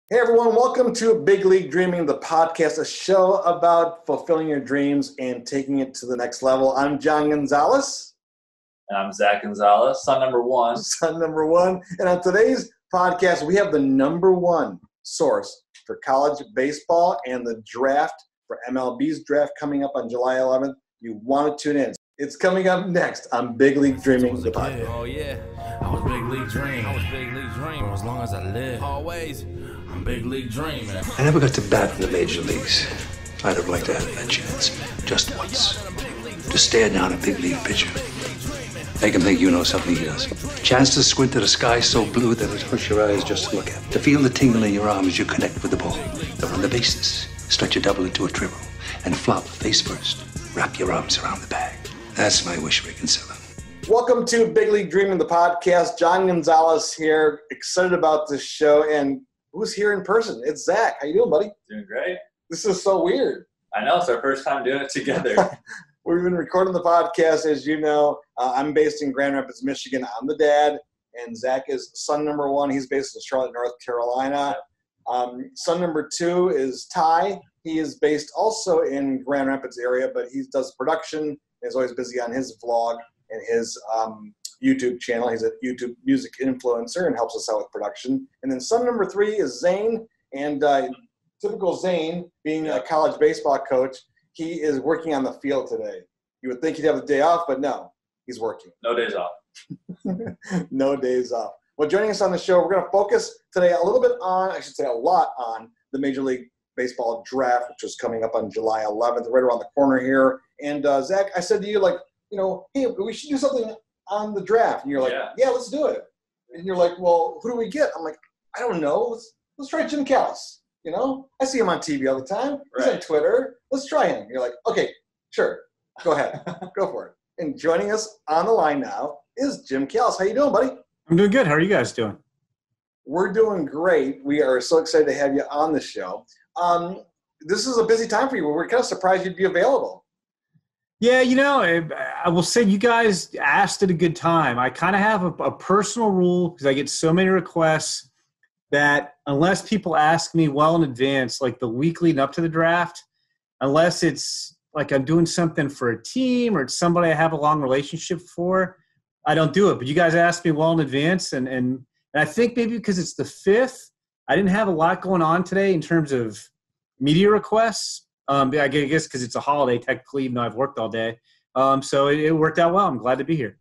Hey everyone, welcome to Big League Dreaming, the podcast, a show about fulfilling your dreams and taking it to the next level. I'm John Gonzalez. And I'm Zach Gonzalez, son number one. Son number one. And on today's podcast, we have the number one source for college baseball and the draft for MLB's draft coming up on July 11th. You want to tune in. It's coming up next on Big League Dreaming, the podcast. Oh yeah, I was Big League Dreaming. For as long as I live, always. I'm Big League Dreaming. I never got to bat in the major leagues. I'd have liked to have that chance, just once. To stare down a big league pitcher. Make him think you know something he doesn't. Chance to squint at a sky so blue that it hurts your eyes just to look at. To feel the tingle in your arm as you connect with the ball. To run the bases, stretch a double into a triple, and flop face first. Wrap your arms around the bag. That's my wish for Gonzalez. Welcome to Big League Dreaming, the podcast. John Gonzalez here, excited about this show, and who's here in person? It's Zach. How you doing, buddy? Doing great. This is so weird. I know, it's our first time doing it together. We've been recording the podcast, as you know. I'm based in Grand Rapids, Michigan. I'm the dad, and Zach is son number one. He's based in Charlotte, North Carolina. Son number two is Ty. He is based also in Grand Rapids area, but he does production. He's always busy on his vlog and his YouTube channel. He's a YouTube music influencer and helps us out with production. And then son number three is Zane. And typical Zane, being a college baseball coach, he is working on the field today. You would think he'd have the day off, but no, he's working. No days off. No days off. Well, joining us on the show, we're going to focus today a little bit on, I should say a lot on, the Major League Baseball draft, which is coming up on July 11th, right around the corner here. And Zach, I said to you, hey, we should do something on the draft. And you're like, yeah, let's do it. And you're like, well, who do we get? I'm like, I don't know. Let's try Jim Callis. You know, I see him on TV all the time. He's on Twitter. Let's try him. You're like, okay, sure. Go ahead. Go for it. And joining us on the line now is Jim Callis. How you doing, buddy? I'm doing good. How are you guys doing? We're doing great. We are so excited to have you on the show. This is a busy time for you. We're kind of surprised you'd be available. Yeah, you know, I will say you guys asked at a good time. I kind of have a personal rule because I get so many requests that unless people ask me well in advance, like the week leading up to the draft, unless it's like I'm doing something for a team or it's somebody I have a long relationship for, I don't do it. But you guys asked me well in advance, and I think maybe because it's the 5th, I didn't have a lot going on today in terms of media requests. I guess because it's a holiday, technically, even though I've worked all day. So it worked out well. I'm glad to be here.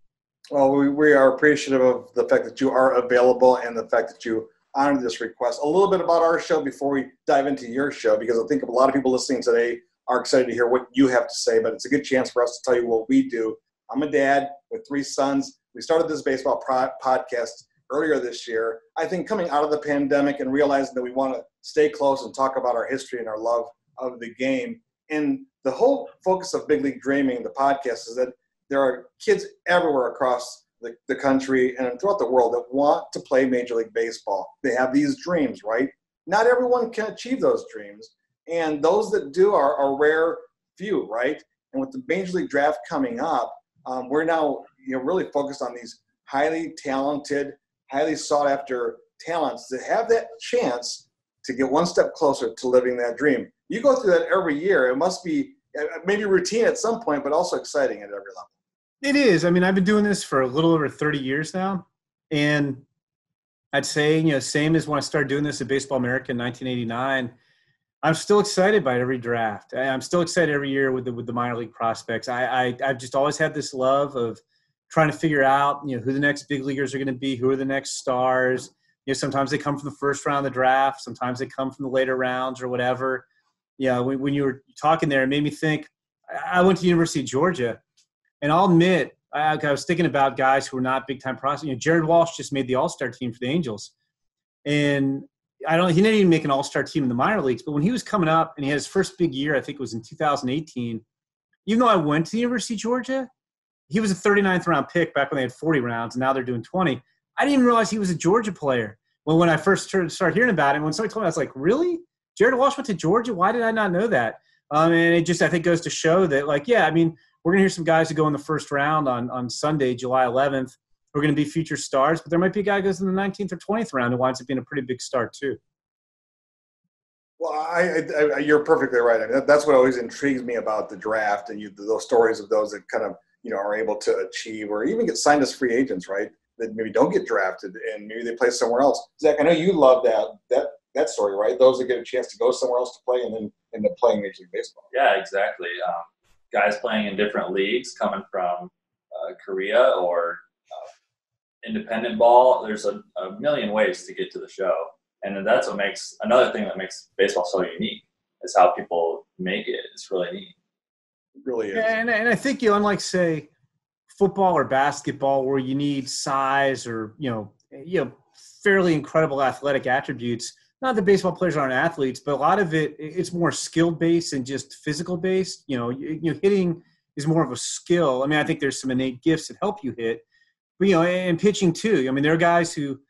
Well, we are appreciative of the fact that you are available and the fact that you honored this request. A little bit about our show before we dive into your show, because I think a lot of people listening today are excited to hear what you have to say, but it's a good chance for us to tell you what we do. I'm a dad with 3 sons. We started this baseball podcast earlier this year. I think coming out of the pandemic and realizing that we want to stay close and talk about our history and our love of the game. And the whole focus of Big League Dreaming, the podcast, is that there are kids everywhere across the country and throughout the world that want to play Major League Baseball. They have these dreams, right? Not everyone can achieve those dreams. And those that do are a rare few, right? And with the Major League Draft coming up, we're now really focused on these highly talented, highly sought-after talents that have that chance to get one step closer to living that dream. You go through that every year. It must be maybe routine at some point, but also exciting at every level. It is. I mean, I've been doing this for a little over 30 years now. And I'd say, same as when I started doing this at Baseball America in 1989, I'm still excited by every draft. I'm still excited every year with the minor league prospects. I've just always had this love of trying to figure out, who the next big leaguers are going to be, who are the next stars. Sometimes they come from the first round of the draft. Sometimes they come from the later rounds or whatever. When you were talking there, it made me think. I went to the University of Georgia, and I'll admit, I was thinking about guys who were not big-time prospects. Jared Walsh just made the All-Star team for the Angels, and he didn't even make an All-Star team in the minor leagues. But when he was coming up, and he had his first big year, I think it was in 2018. Even though I went to the University of Georgia, he was a 39th round pick back when they had 40 rounds, and now they're doing 20. I didn't even realize he was a Georgia player. Well, when I first started hearing about him, when somebody told me, I was like, really? Jared Walsh went to Georgia? Why did I not know that? And it just, I think, goes to show that, we're going to hear some guys who go in the first round on Sunday, July 11th, who are going to be future stars, but there might be a guy who goes in the 19th or 20th round who winds up being a pretty big star too. Well, you're perfectly right. I mean, that's what always intrigues me about the draft, and those stories of those that kind of are able to achieve or even get signed as free agents, right? That maybe don't get drafted and maybe they play somewhere else. Zach, I know you love that story, right? Those that get a chance to go somewhere else to play and then end up playing Major League Baseball. Yeah, exactly. Guys playing in different leagues, coming from Korea or independent ball. There's a million ways to get to the show. And that's what makes another thing that makes baseball so unique is how people make it. It's really neat. It really is. Yeah, and I think unlike say football or basketball, where you need size or fairly incredible athletic attributes. Not that baseball players aren't athletes, but a lot of it's more skill based and just physical based. Hitting is more of a skill. I mean, I think there's some innate gifts that help you hit, but and pitching too. I mean, there are guys who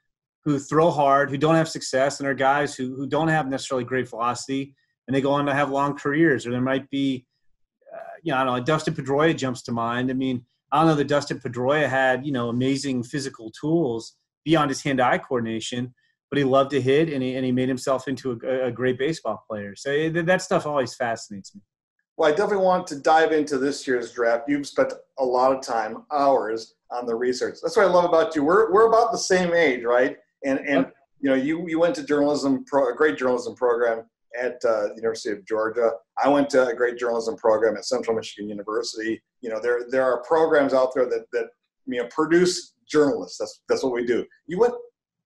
throw hard, who don't have success, and there are guys who don't have necessarily great velocity, and they go on to have long careers. Or there might be, I don't know, Dustin Pedroia jumps to mind. I mean, I don't know that Dustin Pedroia had, amazing physical tools beyond his hand-eye coordination, but he loved to hit, and he made himself into a great baseball player. So that stuff always fascinates me. Well, I definitely want to dive into this year's draft. You've spent a lot of time, hours, on the research. That's what I love about you. We're about the same age, right? And you went to a great journalism program at the University of Georgia. I went to a great journalism program at Central Michigan University. There are programs out there that produce journalists. That's what we do. You went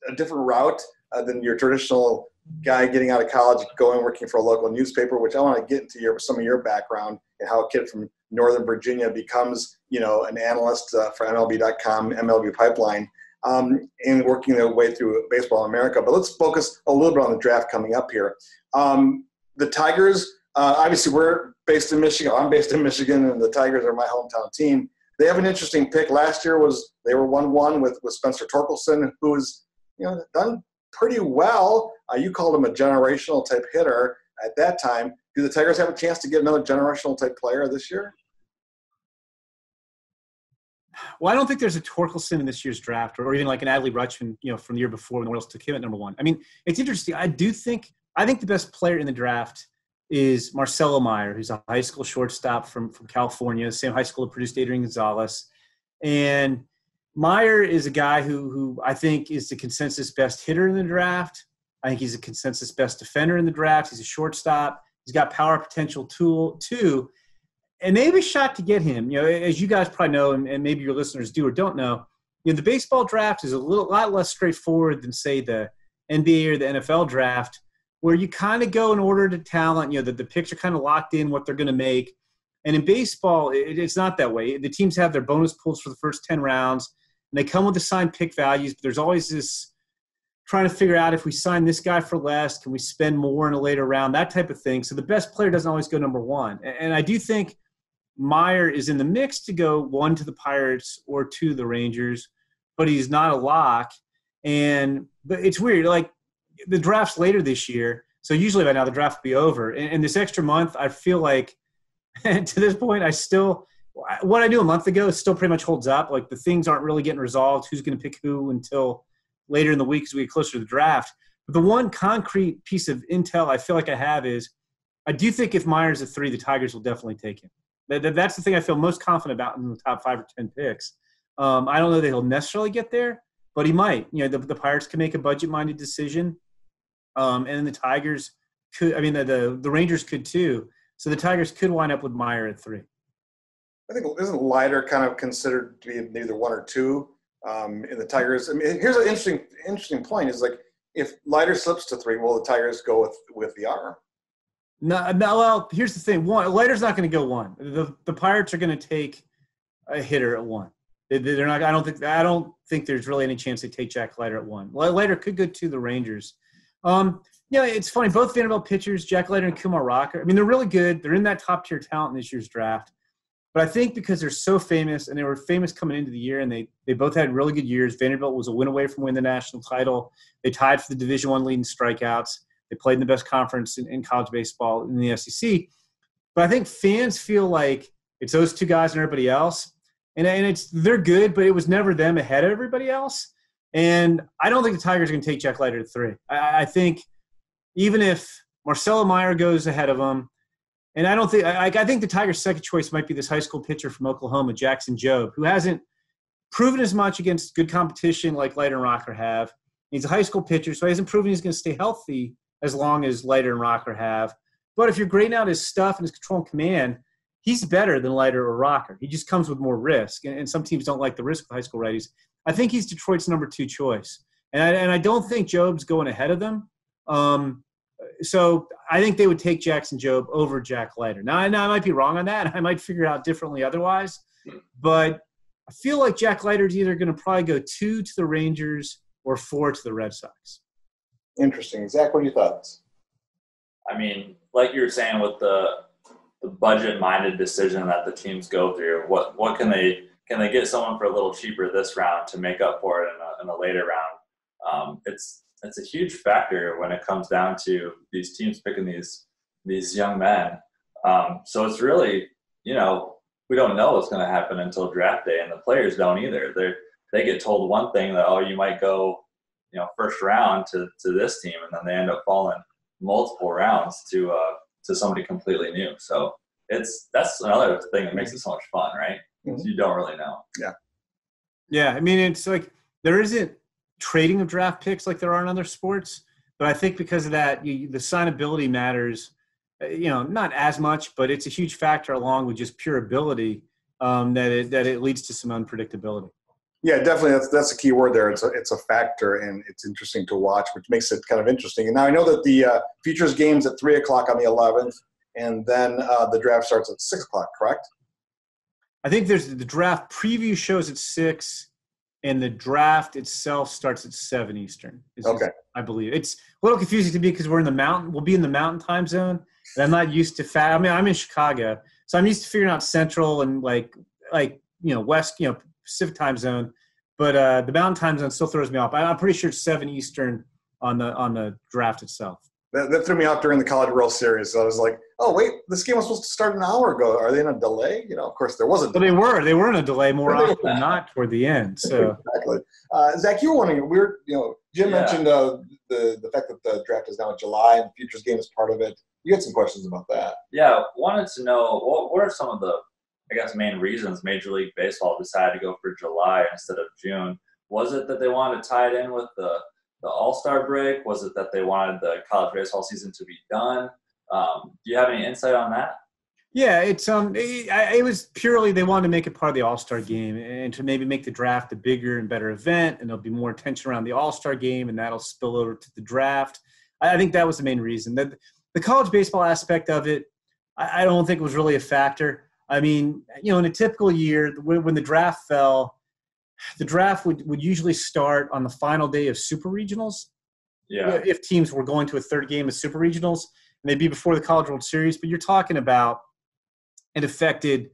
a different route than your traditional guy getting out of college, going working for a local newspaper, which I want to get into some of your background and how a kid from Northern Virginia becomes, an analyst for MLB.com, MLB Pipeline, and working their way through Baseball in America. But let's focus a little bit on the draft coming up here. The Tigers, obviously we're based in Michigan. I'm based in Michigan, and the Tigers are my hometown team. They have an interesting pick. Last year they were 1-1 with Spencer Torkelson, who was done pretty well. You called him a generational type hitter at that time. Do the Tigers have a chance to get another generational type player this year? Well, I don't think there's a Torkelson in this year's draft, or even like an Adley Rutschman, from the year before when the Royals took him at number 1. I mean, it's interesting. I think the best player in the draft is Marcelo Meyer, who's a high school shortstop from California, same high school that produced Adrian Gonzalez. And Meyer is a guy who I think is the consensus best hitter in the draft. I think he's a consensus best defender in the draft. He's a shortstop. He's got power potential too. And they have a shot to get him. As you guys probably know, and maybe your listeners do or don't know, the baseball draft is a lot less straightforward than, say, the NBA or the NFL draft, where you kind of go in order to talent. The picks are kind of locked in what they're going to make. And in baseball, it's not that way. The teams have their bonus pools for the first 10 rounds, and they come with assigned pick values. But there's always this trying to figure out, if we sign this guy for less, can we spend more in a later round, that type of thing. So the best player doesn't always go number 1. And I do think Meyer is in the mix to go 1 to the Pirates or 2 to the Rangers, but he's not a lock. But it's weird. Like, the draft's later this year, so usually by now the draft will be over. And this extra month, I feel like to this point, what I knew a month ago still pretty much holds up. Like, the things aren't really getting resolved, who's going to pick who, until later in the week as we get closer to the draft. But the one concrete piece of intel I feel like I have is, I do think if Meyer's at 3, the Tigers will definitely take him. That's the thing I feel most confident about in the top 5 or 10 picks. I don't know that he'll necessarily get there, but he might. The Pirates can make a budget-minded decision, and the Tigers could. I mean, the Rangers could too. So the Tigers could wind up with Meyer at 3. I think, isn't Leiter kind of considered to be either 1 or 2 in the Tigers? I mean, here's an interesting point: is like, if Leiter slips to 3, will the Tigers go with the arm? No. Well, here's the thing: Leiter's not going to go 1. The Pirates are going to take a hitter at 1. They're not. I don't think there's really any chance they take Jack Leiter at 1. Leiter could go to the Rangers. It's funny. Both Vanderbilt pitchers, Jack Leiter and Kumar Rocker. I mean, they're really good. They're in that top tier talent in this year's draft. But I think because they're so famous, and they were famous coming into the year, and they both had really good years. Vanderbilt was a win away from winning the national title. They tied for the Division I lead in strikeouts. They played in the best conference in college baseball in the SEC. But I think fans feel like it's those 2 guys and everybody else. And they're good, but it was never them ahead of everybody else. And I don't think the Tigers are going to take Jack Leiter to 3. I think even if Marcelo Meyer goes ahead of him. And I don't think – I think the Tigers' second choice might be this high school pitcher from Oklahoma, Jackson Jobe, who hasn't proven as much against good competition like Leiter and Rocker have. He's a high school pitcher, so he hasn't proven he's going to stay healthy as long as Leiter and Rocker have. But if you're grading out his stuff and his control and command, he's better than Leiter or Rocker. He just comes with more risk, and some teams don't like the risk with high school righties. I think he's Detroit's number 2 choice. And I don't think Jobe's going ahead of them. So I think they would take Jackson Jobe over Jack Leiter. Now, I might be wrong on that. I might figure it out differently otherwise. But I feel like Jack Leiter's either going to probably go 2 to the Rangers or 4 to the Red Sox. Interesting. Zach, what are your thoughts? I mean, like you were saying with the budget-minded decision that the teams go through, what can they get someone for a little cheaper this round to make up for it in a later round? It's a huge factor when it comes down to these teams picking these young men. So it's really, we don't know what's going to happen until draft day, and the players don't either. They get told one thing that, you might go, first round to this team, and then they end up falling multiple rounds to somebody completely new. So that's another thing that makes it so much fun, right? Mm-hmm. You don't really know. Yeah. Yeah. I mean, it's like there isn't trading of draft picks like there are in other sports, but I think because of that, the signability matters, not as much, but it's a huge factor along with just pure ability that it leads to some unpredictability. Yeah, definitely. That's a key word there. It's a factor, and it's interesting to watch, which makes it kind of interesting. And now I know that the Futures game's at 3:00 on the 11th, and then the draft starts at 6:00. Correct? I think there's the draft preview shows at 6, and the draft itself starts at 7 Eastern. Okay. I believe it's a little confusing to me because we're in the mountain. We'll be in the mountain time zone, and I'm not used to I'm in Chicago, so I'm used to figuring out Central and like West, Pacific time zone, but the mountain time zone still throws me off. I'm pretty sure it's 7 Eastern on the draft itself. That threw me off during the College World Series. So I was like, oh, wait, this game was supposed to start an hour ago. Are they in a delay? Of course, there was a delay. But they were in a delay more often than not toward the end. So exactly. Zach, you were wondering, Jim mentioned the fact that the draft is now in July and the Futures game is part of it. You had some questions about that. Yeah, wanted to know what are some of the main reasons Major League Baseball decided to go for July instead of June. Was it that they wanted to tie it in with the All-Star break? Was it that they wanted the college baseball season to be done? Do you have any insight on that? Yeah, it was purely they wanted to make it part of the All-Star game and to maybe make the draft a bigger and better event, and there'll be more attention around the All-Star game, and that'll spill over to the draft. I think that was the main reason. The college baseball aspect of it, I don't think was really a factor. I mean, in a typical year, when the draft fell, the draft would usually start on the final day of super regionals. Yeah. If teams were going to a third game of super regionals, and they'd be before the College World Series. But you're talking about it affected,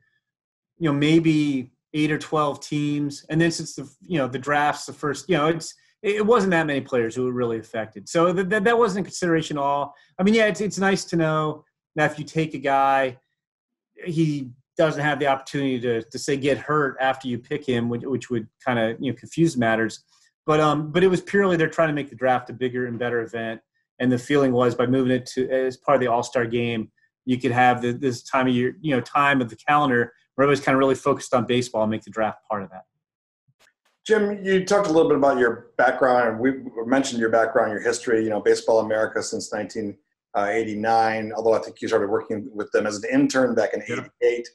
maybe 8 or 12 teams. And then since the draft's the first, it wasn't that many players who were really affected. So that wasn't a consideration at all. I mean, yeah, it's nice to know that if you take a guy, he doesn't have the opportunity to say get hurt after you pick him, which would kind of confuse matters. But it was purely they're trying to make the draft a bigger and better event, and the feeling was by moving it to as part of the All-Star game, you could have this time of year, time of the calendar where everybody's kind of really focused on baseball and make the draft part of that. Jim, you talked a little bit about your background, and we mentioned your background, your history. Baseball America since 1989. Although I think you started working with them as an intern back in '88.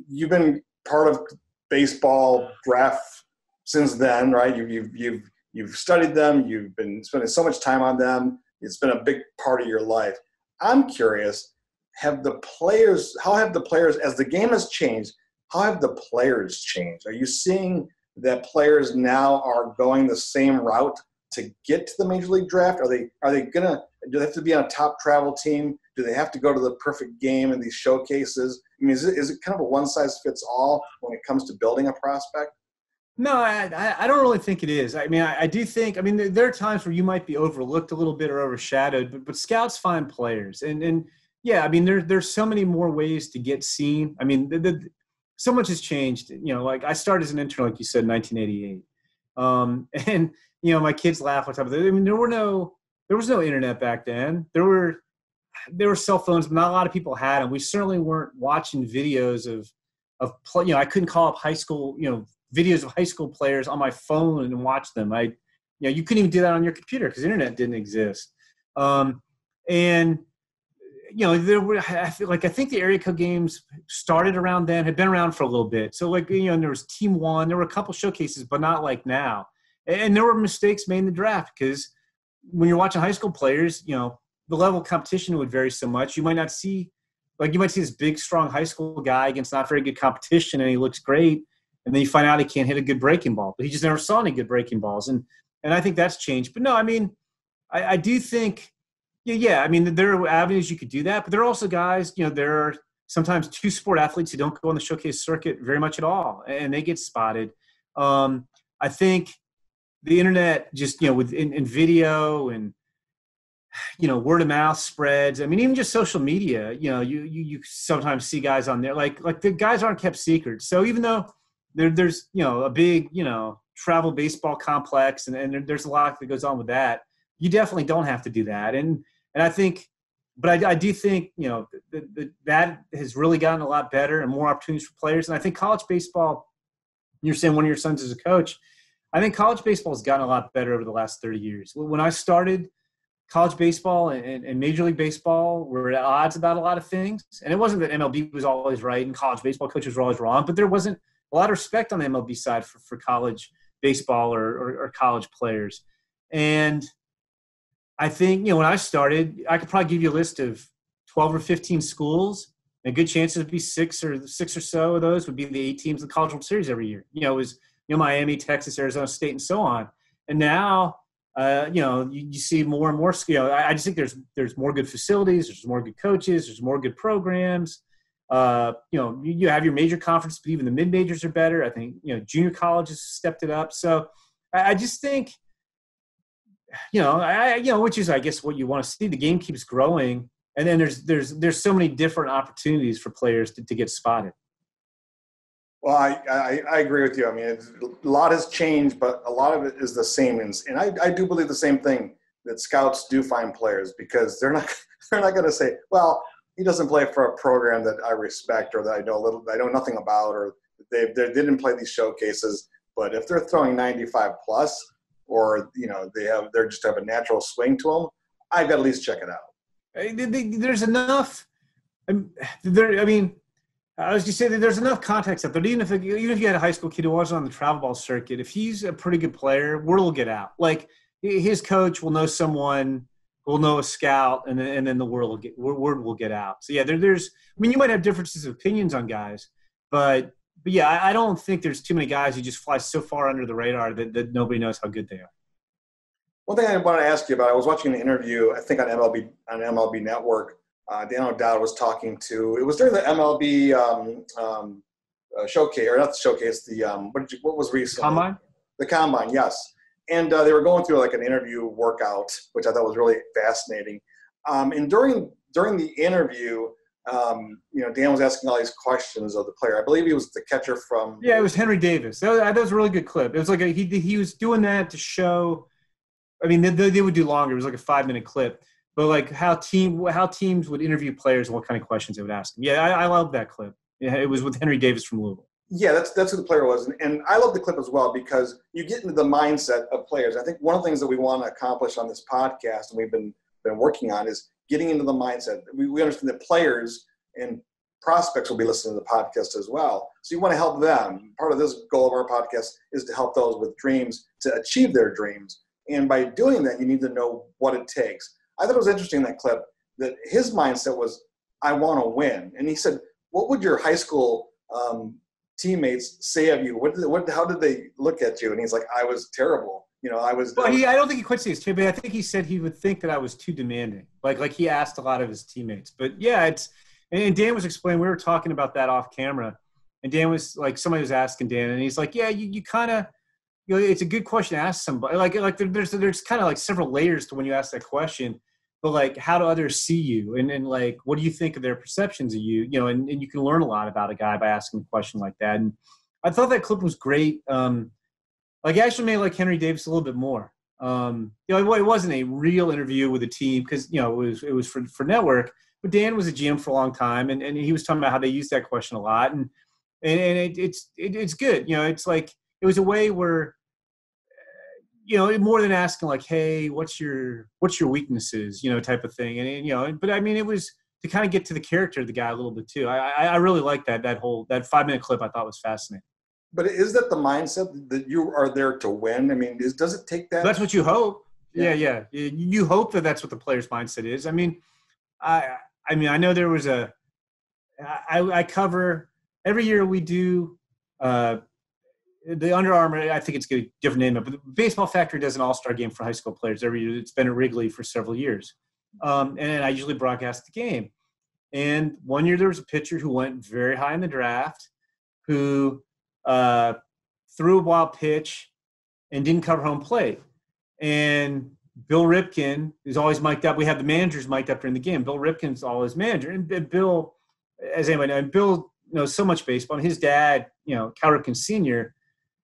You've been part of baseball draft since then, right? You've studied them. You've been spending so much time on them. It's been a big part of your life. I'm curious, how have the players, as the game has changed, how have the players changed? Are you seeing that players now are going the same route to get to the Major League Draft? Do they have to be on a top travel team? Do they have to go to the perfect game in these showcases? I mean, is it kind of a one-size-fits-all when it comes to building a prospect? No, I don't really think it is. I mean, I do think – there are times where you might be overlooked a little bit or overshadowed, but scouts find players. And yeah, there's so many more ways to get seen. I mean, so much has changed. Like I started as an intern, like you said, in 1988. And, my kids laugh all the time. There was no internet back then. There were there were cell phones, but not a lot of people had them. We certainly weren't watching videos of I couldn't call up high school, videos of high school players on my phone and watch them. You couldn't even do that on your computer because the internet didn't exist. And I think the area code games started around then, had been around for a little bit. So there was Team One, there were a couple showcases, but not like now. And there were mistakes made in the draft because when you're watching high school players, the level of competition would vary so much. You might see this big, strong high school guy against not very good competition, and he looks great. And then you find out he can't hit a good breaking ball, but he just never saw any good breaking balls. And I think that's changed. But no, I do think, there are avenues you could do that, but there are also guys, there are sometimes two-sport athletes who don't go on the showcase circuit very much at all, and they get spotted. I think the internet just, in video and, word of mouth spreads. Even just social media, you sometimes see guys on there, like the guys aren't kept secret. So even though there's, a big, travel baseball complex and there's a lot that goes on with that, you definitely don't have to do that. And I think, but I do think, that has really gotten a lot better and more opportunities for players. And I think college baseball, you're saying one of your sons is a coach. I think college baseball has gotten a lot better over the last 30 years. When I started, college baseball and Major League Baseball were at odds about a lot of things. And it wasn't that MLB was always right and college baseball coaches were always wrong, but there wasn't a lot of respect on the MLB side for college baseball or college players. And I think, when I started, I could probably give you a list of 12 or 15 schools. And a good chance it would be six or so of those would be the 8 teams of the College World Series every year. It was Miami, Texas, Arizona State, and so on. And now, you see more and more. I just think there's more good facilities, there's more good coaches, there's more good programs. You have your major conference, but even the mid majors are better. I think junior colleges stepped it up. So I just think, which is I guess what you want to see. The game keeps growing, and then there's so many different opportunities for players to get spotted. Well, I agree with you. A lot has changed, but a lot of it is the same. And I do believe the same thing, that scouts do find players because they're not going to say, well, he doesn't play for a program that I respect or that I know nothing about, or they didn't play these showcases. But if they're throwing 95 plus, or they just have a natural swing to them, I've got to at least check it out. There's enough. I was just saying that there's enough context up there. Even if you had a high school kid who wasn't on the travel ball circuit, if he's a pretty good player, word will get out. Like his coach will know someone, will know a scout, and then the word will get out. So yeah, there's. You might have differences of opinions on guys, but yeah, I don't think there's too many guys who just fly so far under the radar that nobody knows how good they are. One thing I want to ask you about, I was watching an interview, I think on MLB Network. Dan O'Dowd was talking to, it was during the MLB showcase, or not the showcase, what was recently? Combine? The Combine, yes. And they were going through like an interview workout, which I thought was really fascinating. And during the interview, Dan was asking all these questions of the player. I believe he was the catcher from. Yeah, it was Henry Davis. That was a really good clip. It was like he was doing that to show. They would do longer. It was like a 5-minute clip. But like how teams would interview players and what kind of questions they would ask them. Yeah, I love that clip. Yeah, it was with Henry Davis from Louisville. Yeah, that's who the player was. And I love the clip as well because you get into the mindset of players. I think one of the things that we want to accomplish on this podcast and we've been working on is getting into the mindset. We understand that players and prospects will be listening to the podcast as well. So you want to help them. Part of this goal of our podcast is to help those with dreams to achieve their dreams. And by doing that, you need to know what it takes. I thought it was interesting in that clip that his mindset was, I want to win. And he said, what would your high school teammates say of you? How did they look at you? And he's like, I was terrible. I was. Well, I don't think he quite said he was but I think he said he would think that I was too demanding. Like he asked a lot of his teammates. But yeah, and Dan was explaining, we were talking about that off camera. And Dan was like, somebody was asking Dan, and he's like, yeah, you kind of, it's a good question to ask somebody. Like there's kind of like several layers to when you ask that question. But like, how do others see you? And like, what do you think of their perceptions of you? And you can learn a lot about a guy by asking a question like that. And I thought that clip was great. Like, I actually made like Henry Davis a little bit more. It wasn't a real interview with a team because, it was for network. But Dan was a GM for a long time, and he was talking about how they use that question a lot, and it's good. It's like it was a way where, more than asking like, hey, what's your weaknesses, type of thing, and but I mean, it was to kind of get to the character of the guy a little bit too. I really like that 5-minute clip. I thought was fascinating. But is that the mindset that you are there to win? I mean, does it take that? That's what you hope. Yeah. You hope that that's what the player's mindset is. I mean, I know there was I cover every year we do the Under Armour. I think it's got a different name, but the Baseball Factory does an all-star game for high school players every year. It's been at Wrigley for several years. And I usually broadcast the game. And one year there was a pitcher who went very high in the draft who threw a wild pitch and didn't cover home plate. And Bill Ripken is always mic'd up. We have the managers mic'd up during the game. Bill Ripken's always manager. And Bill, as anybody knows, Bill knows so much baseball. And his dad, Cal Ripken Sr.,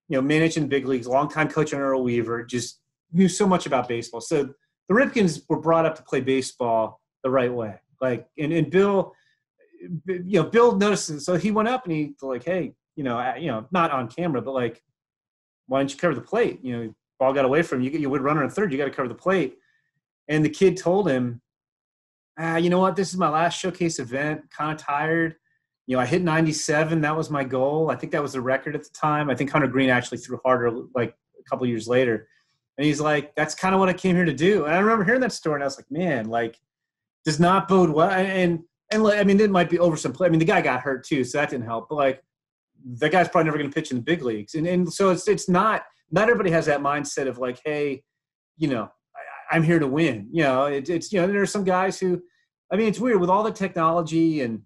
managed in the big leagues, longtime coach on Earl Weaver, just knew so much about baseball. So the Ripkens were brought up to play baseball the right way. And Bill, Bill noticed it. So he went up and he like, hey, not on camera, but like, why don't you cover the plate? Ball got away from you. You would runner on third. You got to cover the plate. And the kid told him, you know what? This is my last showcase event. Kind of tired. I hit 97. That was my goal. I think that was the record at the time. I think Hunter Green actually threw harder like a couple years later. And he's like, that's kind of what I came here to do. And I remember hearing that story and I was like, man, does not bode well. And I mean, it might be over some play. I mean, the guy got hurt too, so that didn't help. But that guy's probably never going to pitch in the big leagues. And so it's not everybody has that mindset of like, hey, I'm here to win. It's there are some guys who, I mean, it's weird with all the technology and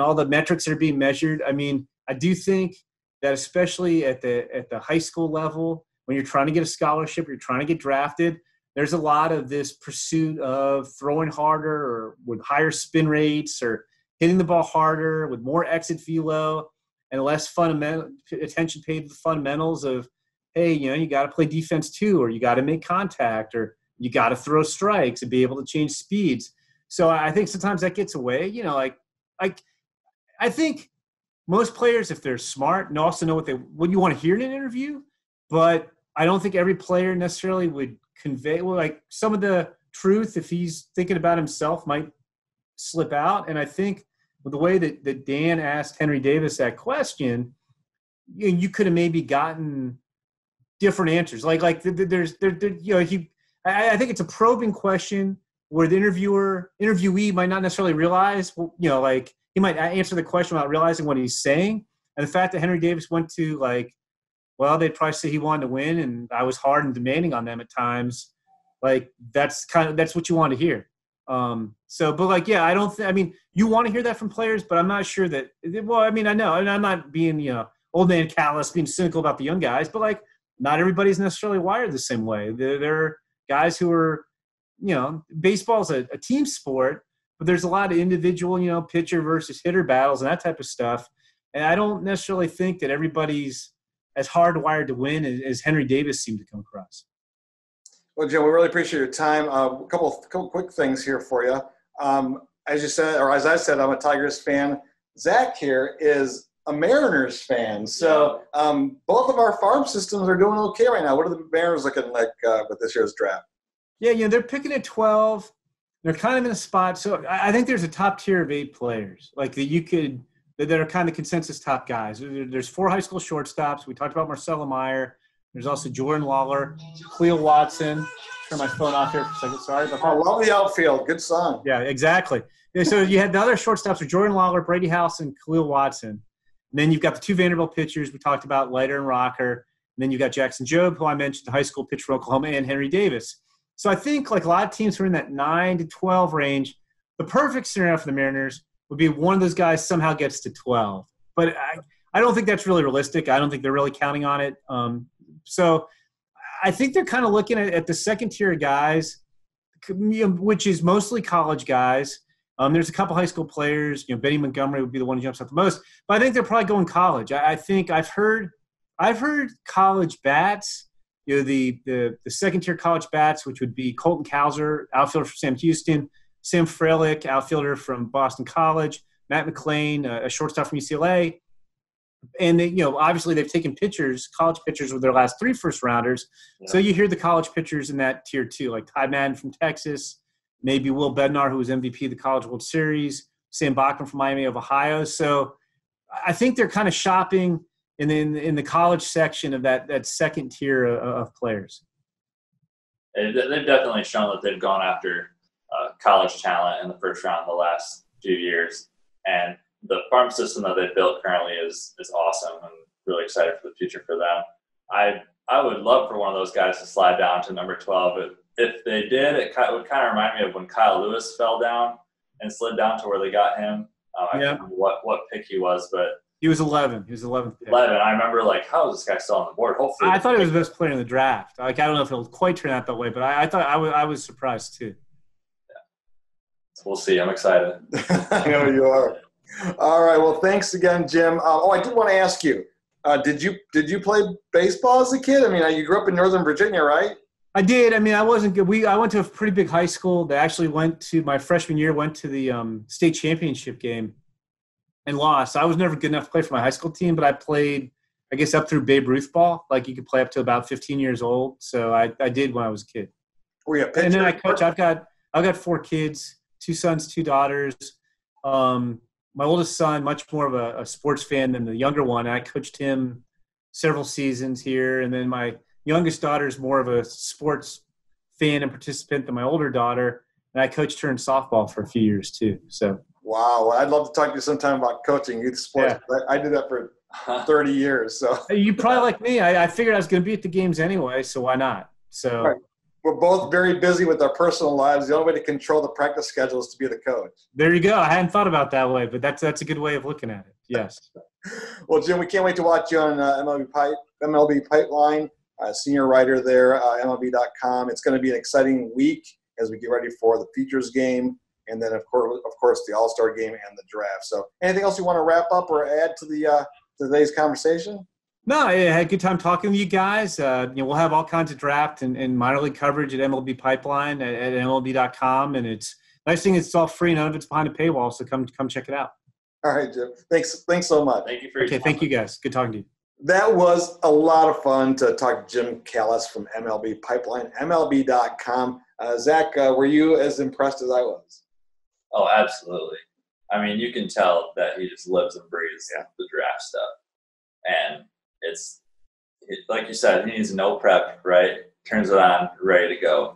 all the metrics that are being measured. I mean, I do think that especially at the high school level, when you're trying to get a scholarship, you're trying to get drafted, there's a lot of this pursuit of throwing harder or with higher spin rates or hitting the ball harder with more exit velo and less fundamental attention paid to the fundamentals of, hey, you got to play defense too, or you got to make contact, or you got to throw strikes and be able to change speeds. So I think sometimes that gets away. I think most players, if they're smart, also know what you want to hear in an interview, but I don't think every player necessarily would convey some of the truth if he's thinking about himself might slip out. And I think with the way that Dan asked Henry Davis that question, you could have maybe gotten different answers. I think it's a probing question where the interviewee might not necessarily realize, he might answer the question without realizing what he's saying. And the fact that Henry Davis went to they'd probably say he wanted to win and I was hard and demanding on them at times. That's what you want to hear. I don't I mean, you want to hear that from players, but I'm not sure that, I know, and I'm not being, old man Callis being cynical about the young guys, but not everybody's necessarily wired the same way. There are guys who are, baseball's a team sport, but there's a lot of individual, pitcher versus hitter battles and that type of stuff. And I don't necessarily think that everybody's as hardwired to win as Henry Davis seemed to come across. Well, Jim, we really appreciate your time. A couple quick things here for you. As you said, or as I said, I'm a Tigers fan. Zach here is a Mariners fan. So both of our farm systems are doing okay right now. What are the Mariners looking like with this year's draft? Yeah, they're picking at 12. They're kind of in a spot. So I think there's a top tier of 8 players that are kind of consensus top guys. There's 4 high school shortstops. We talked about Marcelo Meyer. There's also Jordan Lawler, Cleo Watson. Turn my phone off here for a second. Sorry about that. I love the outfield. Good song. Yeah, exactly. So you had the other shortstops are Jordan Lawler, Brady House, and Khalil Watson. And then you've got the 2 Vanderbilt pitchers we talked about, Leiter and Rocker. And then you've got Jackson Jobe, who I mentioned, the high school pitcher from Oklahoma, and Henry Davis. So I think a lot of teams who are in that 9 to 12 range, the perfect scenario for the Mariners would be one of those guys somehow gets to 12. But I don't think that's really realistic. I don't think they're really counting on it. So I think they're kind of looking at the second tier of guys, which is mostly college guys. There's a couple high school players. Benny Montgomery would be the one who jumps out the most. But I think they're probably going college. I think I've heard college bats the second-tier college bats, which would be Colton Cowser, outfielder for Sam Houston, Sam Frelick, outfielder from Boston College, Matt McClain, a shortstop from UCLA. And, obviously they've taken college pitchers with their last 3 first-rounders. Yeah. So you hear the college pitchers in that tier too, like Ty Madden from Texas, maybe Will Bednar, who was MVP of the College World Series, Sam Bachman from Miami of Ohio. So I think they're kind of shopping in the college section of that second tier of players. They've definitely shown that they've gone after college talent in the first round the last few years. And the farm system that they've built currently is awesome. I'm really excited for the future for them. I would love for one of those guys to slide down to number 12. If they did, it would kind of remind me of when Kyle Lewis fell down and slid down to where they got him. I don't know what pick he was, but he was 11. He was 11th pick. 11. I remember, how is this guy still on the board? Hopefully, I thought he was the best player in the draft. I don't know if it'll quite turn out that way, but I thought I was surprised too. Yeah. So we'll see. I'm excited. I know you are. All right. Well, thanks again, Jim. I did want to ask you, did you play baseball as a kid? I mean, you grew up in Northern Virginia, right? I did. I mean, I wasn't good. I went to a pretty big high school that actually my freshman year, went to the state championship game and lost. I was never good enough to play for my high school team, but I played, I guess, up through Babe Ruth ball. Like, you could play up to about 15 years old. So I did when I was a kid. Were you a pitcher? And then I coach. I've got 4 kids, 2 sons, 2 daughters. My oldest son, much more of a sports fan than the younger one. I coached him several seasons here. And then my youngest daughter is more of a sports fan and participant than my older daughter. And I coached her in softball for a few years too. So. Wow. I'd love to talk to you sometime about coaching youth sports. Yeah. I did that for 30 years. So you probably like me. I figured I was going to be at the games anyway, so why not? So. Right. We're both very busy with our personal lives. The only way to control the practice schedule is to be the coach. There you go. I hadn't thought about that way, but that's a good way of looking at it. Yes. Well, Jim, we can't wait to watch you on MLB Pipeline, senior writer there, MLB.com. It's going to be an exciting week as we get ready for the features game, and then of course the All-Star game and the draft. So, anything else you want to wrap up or add to today's conversation? No, I had a good time talking to you guys. We'll have all kinds of draft and minor league coverage at MLB Pipeline at MLB.com. And it's nice thing it's all free. None of it's behind a paywall. So come check it out. All right, Jim. Thanks so much. Thank you for your time. Thank you guys. Good talking to you. That was a lot of fun to talk to Jim Callis from MLB Pipeline, MLB.com. Zach, were you as impressed as I was? Oh, absolutely. I mean, you can tell that he just lives and breathes the draft stuff. And it's like you said, he needs no prep, right? Turns it on, ready to go.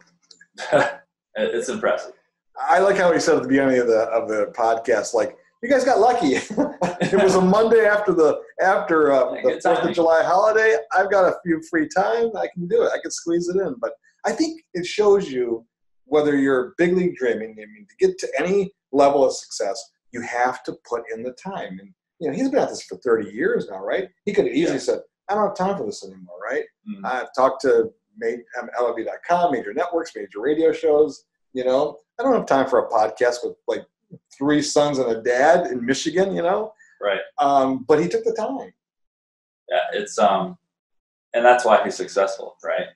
It's impressive. I like how he said at the beginning of the podcast, like, you guys got lucky. It was a Monday after the 4th of July holiday. I've got a few free time. I can do it. I can squeeze it in. But I think it shows you whether you're big league dreaming. I mean, to get to any level of success, you have to put in the time. And he's been at this for 30 years now, right? He could have easily said, I don't have time for this anymore, right? Mm-hmm. I've talked to MLB.com, major networks, major radio shows. I don't have time for a podcast with like 3 sons and a dad in Michigan, Right. But he took the time. Yeah, it's and that's why he's successful, right?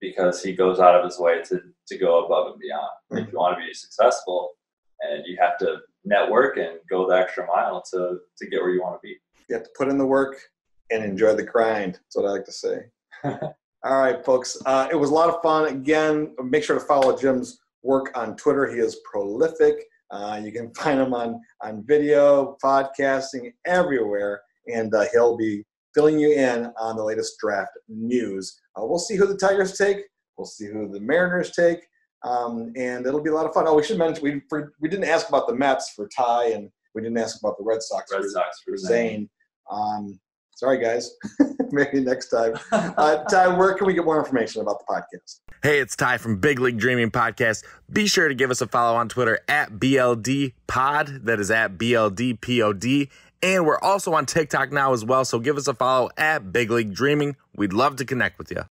Because he goes out of his way to go above and beyond. Mm-hmm. If you want to be successful, and you have to network and go the extra mile to get where you want to be. You have to put in the work and enjoy the grind. That's what I like to say. All right, folks. It was a lot of fun. Again, make sure to follow Jim's work on Twitter. He is prolific. You can find him on video, podcasting, everywhere. And he'll be filling you in on the latest draft news. We'll see who the Tigers take. We'll see who the Mariners take. And it'll be a lot of fun. Oh, we should mention, we didn't ask about the Mets for Ty, and we didn't ask about the Red Sox for Zane. Sorry, guys. Maybe next time. Ty, where can we get more information about the podcast? Hey, it's Ty from Big League Dreaming Podcast. Be sure to give us a follow on Twitter at BLDpod. That is at BLDPOD. And we're also on TikTok now as well, so give us a follow at Big League Dreaming. We'd love to connect with you.